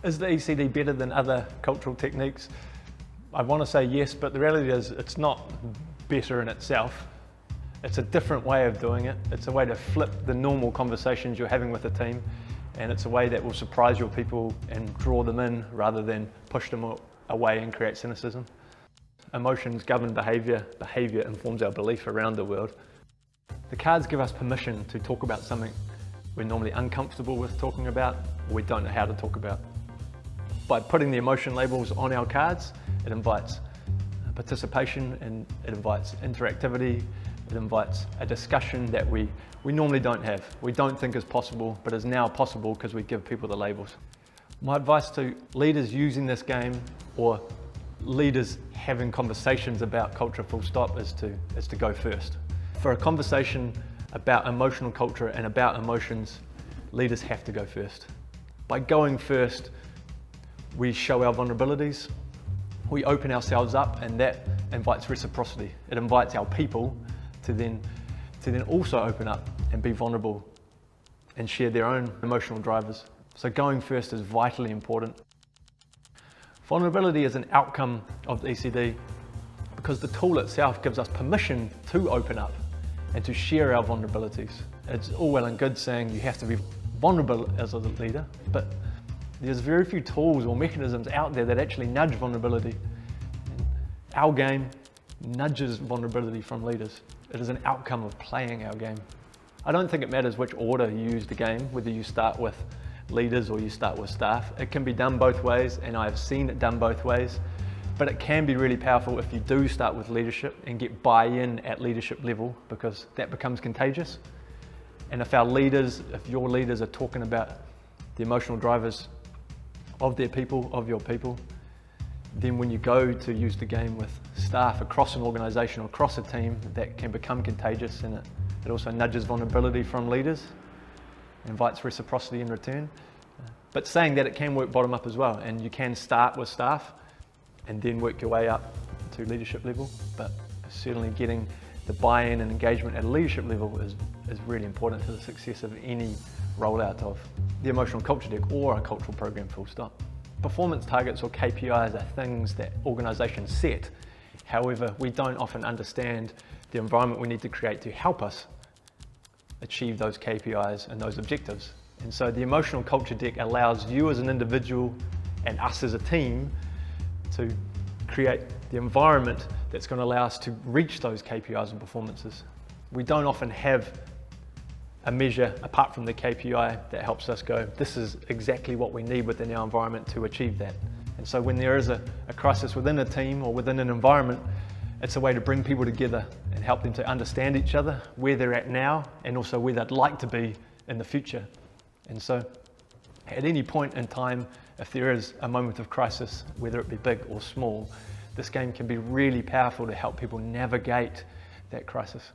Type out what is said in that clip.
Is the ECD better than other cultural techniques? I want to say yes, but the reality is it's not better in itself. It's a different way of doing it. It's a way to flip the normal conversations you're having with a team, and it's a way that will surprise your people and draw them in rather than push them away and create cynicism. Emotions govern behaviour. Behaviour informs our belief around the world. The cards give us permission to talk about something we're normally uncomfortable with talking about, or we don't know how to talk about. By putting the emotion labels on our cards, it invites participation and it invites interactivity. It invites a discussion that we normally don't have. We don't think is possible, but is now possible because we give people the labels. My advice to leaders using this game, or leaders having conversations about culture full stop, is to go first. For a conversation about emotional culture and about emotions, leaders have to go first. By going first, we show our vulnerabilities, we open ourselves up, and that invites reciprocity. It invites our people to then also open up and be vulnerable and share their own emotional drivers. So going first is vitally important. Vulnerability is an outcome of the ECD because the tool itself gives us permission to open up and to share our vulnerabilities. It's all well and good saying you have to be vulnerable as a leader, but there's very few tools or mechanisms out there that actually nudge vulnerability. Our game nudges vulnerability from leaders. It is an outcome of playing our game. I don't think it matters which order you use the game, whether you start with leaders or you start with staff. It can be done both ways, and I've seen it done both ways, but it can be really powerful if you do start with leadership and get buy-in at leadership level, because that becomes contagious. And if your leaders are talking about the emotional drivers of their people, of your people, then when you go to use the game with staff across an organisation or across a team, that can become contagious, and it also nudges vulnerability from leaders, invites reciprocity in return. But saying that, it can work bottom up as well, and you can start with staff and then work your way up to leadership level, but certainly getting the buy-in and engagement at a leadership level is really important to the success of any rollout of the emotional culture deck or a cultural program full stop. Performance targets or KPIs are things that organisations set. However, we don't often understand the environment we need to create to help us achieve those KPIs and those objectives. And so the emotional culture deck allows you as an individual and us as a team to create the environment that's going to allow us to reach those KPIs and performances. We don't often have a measure apart from the KPI that helps us go, this is exactly what we need within our environment to achieve that. And so when there is a crisis within a team or within an environment, it's a way to bring people together and help them to understand each other, where they're at now, and also where they'd like to be in the future. And so at any point in time, if there is a moment of crisis, whether it be big or small, this game can be really powerful to help people navigate that crisis.